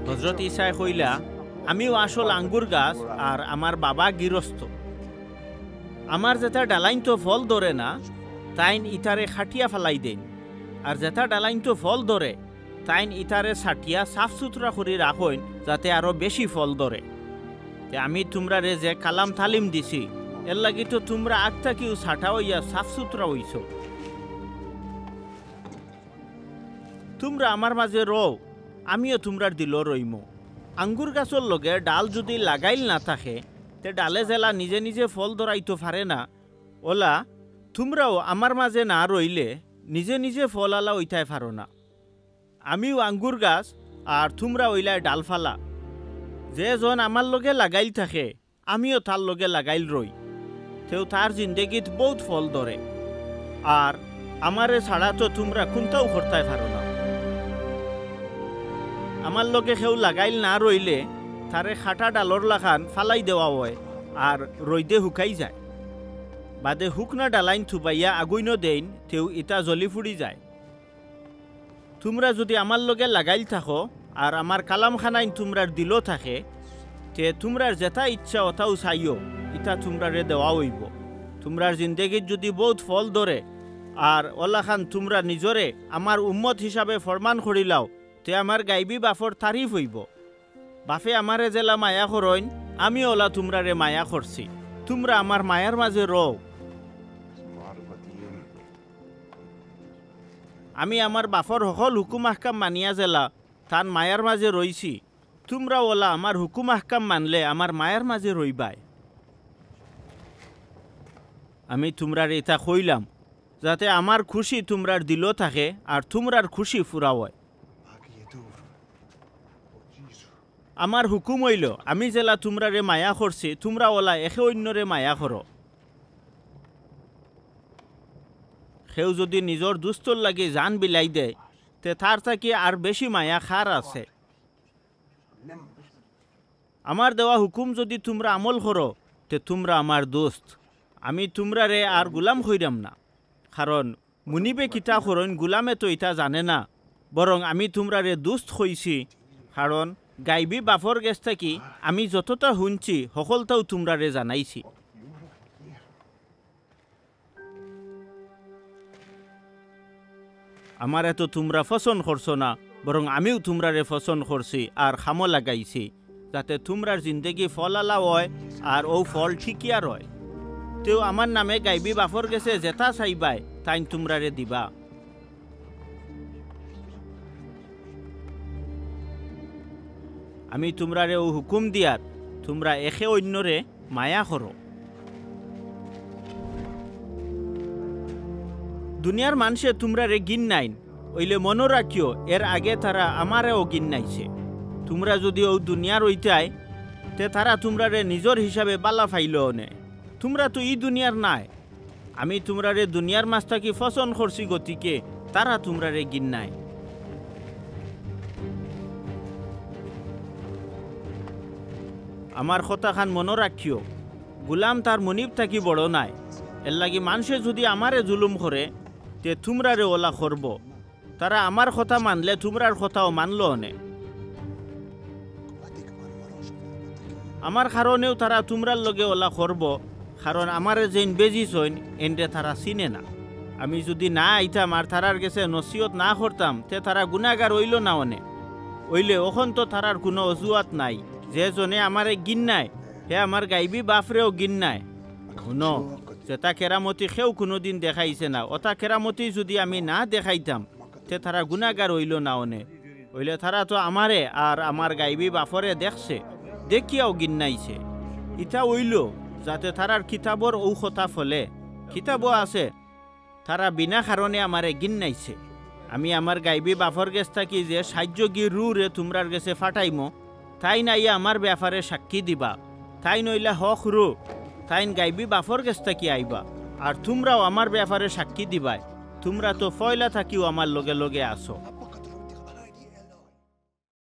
হযরত ঈসায় কইলা, আমিও আসল আঙ্গুর গাছ আর আমার বাবা গৃহস্থ। আমার যেটা ডালাইন তো ফল ধরে না, তাইন ইটারে খাটিয়া ফেলাই দেন, আর যেটা ডালাইন তো ফল ধরে তাইন ইটারে ছাটিয়া সাফ সুতরা করে রাখেন, যাতে আরো বেশি ফল ধরে। আমি তোমরারে যে কালাম তালিম দিছি, এর লাগি তো তোমরা আগটা কেউ ছাটা হইয়া সাফ সুতরা হইছ। তোমরা আমার মাঝে রও, আমিও তোমরার দিল রইমো। আঙ্গুর গাছের লগে ডাল যদি লাগাইল না থাকে, তে ডালে জেলা নিজে নিজে ফল ধরাইতে পারে না, ওলা তোমরাও আমার মাঝে না রইলে নিজে নিজে ফল আলা ওইটাই পারো না। আমিও আঙ্গুর গাছ আর তোমরা ওইলাই ডাল ফালা। যে জন আমার লগে লাগাইল থাকে, আমিও তার লগে লাগাইল রই, তেও তার জিন্দেগিত বহুত ফল ধরে। আর আমারে ছাড়া তো তোমরা কোনটাও করতে পারো না। আমার লগে কেউ লাগাইল না রইলে তারে খাটা ডালর লাখান ফালাই দেওয়া হয় আর রইদে হুকাই যায়। বাদে হুকনা ডালাইন থুবাইয়া আগুইন দেন, তেও ইটা জ্বলি ফুড়ি যায়। তোমরা যদি আমার লগে লাগাইল থাকো আর আমার কালাম খানাইন তোমরার দিল থাকে, তে তোমরার যেটা ইচ্ছা ওটাও চাইও, ইটা তোমরারে দেওয়া হইব। তোমরার জিন্দেগিত যদি বহুত ফল ধরে আর ওলাখান তোমরা নিজরে আমার উম্মত হিসাবে ফরমান করিলাও, তে আমার গাইবি বাফর তারিফ হইব। বাফে আমারে জেলা মায়া করইন, আমি ওলা তোমরারে মায়া করছি। তোমরা আমার মায়ার মাঝে রও। আমি আমার বাফর সকল হুকুম আহকাম মানিয়া জেলা তান মায়ার মাঝে রইছি। তোমরা ওলা আমার হুকুম আহকাম মানলে আমার মায়ার মাঝে রইবাই। আমি তোমরার এটা কইলাম যাতে আমার খুশি তোমরার দিল থাকে আর তোমরার খুশি ফুরা হয়। আমার হুকুম হইল, আমি জেলা তোমরারে মায়া করছি, তোমরা ওলা একে অন্যরে মায়া করো। কেউ যদি নিজর দুস্তর লাগে জান বিলাই দেয়, তে তার থাকি আর বেশি মায়া খার আছে। আমার দেওয়া হুকুম যদি তোমরা আমল করো, তে তোমরা আমার দোস্ত। আমি তোমরারে আর গুলাম হইরাম না, কারণ মুনিবে কিতা করইন গুলামে তো এটা জানে না। বরং আমি তোমরারে দোস্ত হইছি, কারণ গাইবি বাফর গেছ থাকি আমি যতটা শুনছি সকলটাও তোমরারে জানাইছি। আমার এত তোমরা পছন্দ করছো না, বরং আমিও তোমরারে পছন্দ করছি আর খামো লাগাইছি, যাতে তোমরার জিন্দেগি ফলালা হয় আর ও ফল ঠিকিয়া রয়। তেও আমার নামে গাইবি বাফর গেছে যেটা চাইবাই তাইন তোমরারে দিবা। আমি তোমরারে ও হুকুম দিয়ার তোমরা একে অন্যরে মায়া করো। দুনিয়ার মানুষে তোমরারে গিন নাইন, ওইলে মনে রাখিও এর আগে তারা আমারেও গিন নাইছে। তোমরা যদি ও দুনিয়ার ওইটাই, তে তারা তোমরারে নিজর হিসাবে বালা ফাইলেও নে। তোমরা তো ই দুনিয়ার নাই। আমি তোমরারে দুনিয়ার মাছ থাকি পছন্দ করছি, গতিকে তারা তোমরারে গিন নাই। আমার কথা খান মনে রাখিও, গুলাম তার মনিব থাকি বড় নাই। এর লাগি মানুষে যদি আমারে জুলুম করে, তে তোমরারে ওলা করব। তারা আমার কথা মানলে তোমরার কথাও মানলো নে। আমার কারণেও তারা তোমরার লগে ওলা করব, কারণ আমারে যেন বেজিস হইন এনরে তারা চিনে না। আমি যদি না আইতাম আর তারার গেছে নসিহত না করতাম, তে তারা গুনাহগার হইল না অনে। ওইলে ওখন তো তারার কোনো অজুহাত নাই। যে জনে আমারে গিন নাই, হে আমার গাইবি বাফরেও গিন নাই। শুনো, যেটা কেরামতি সেও কোনোদিন দেখাইছে না, ওটা কেরামতি যদি আমি না দেখাইতাম, তে তারা গুনাহগার হইল না অনে। ওইলে তারা তো আমারে আর আমার গাইবি বাফরে দেখছে, দেখিয়াও গিন নাইছে। ইটা হইল যাতে তারার কিতাবর ঔ কথা ফলে। কিতাবও আছে, তারা বিনা কারণে আমারে গিন নাইছে। আমি আমার গাইবি বাফর গেছ থাকি যে সাহায্য গিয়ে রুরে তোমরার গেছে ফাটাইমো, তাই নাইয়া আমার ব্যাপারে সাক্ষী দিবা। তাই নইলে হক রু, তাইন গাইবি বাফর গেছ থাকি আইবা। আর তোমরাও আমার ব্যাপারে সাক্ষী দিবাই। তোমরা তো ফয়লা থাকিও আমার লগে লগে আসো।